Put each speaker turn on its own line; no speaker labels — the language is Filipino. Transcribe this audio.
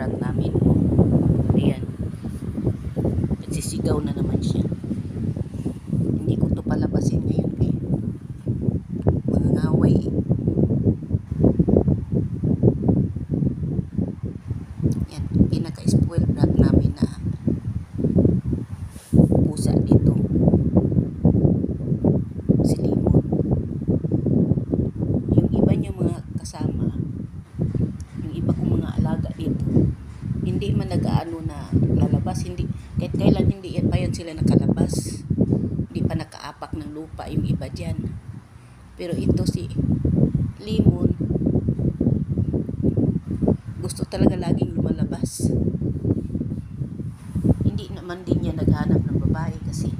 brat namin. Ayan. Nagsisigaw na naman siya. Hindi ko to palabasin ngayon kay mangangaway. Yan, pinaka-spoil brat namin na pusa dito. Si Limon. Yung iba niya mga kasama, yung iba kong mga alaga dito, hindi man nag-aano na lalabas, hindi, kahit kailan hindi pa yan sila nakalabas, hindi pa nakaapak ng lupa yung iba dyan. Pero ito si Limon, gusto talaga laging lumalabas. Hindi naman din niya naghanap ng babae kasi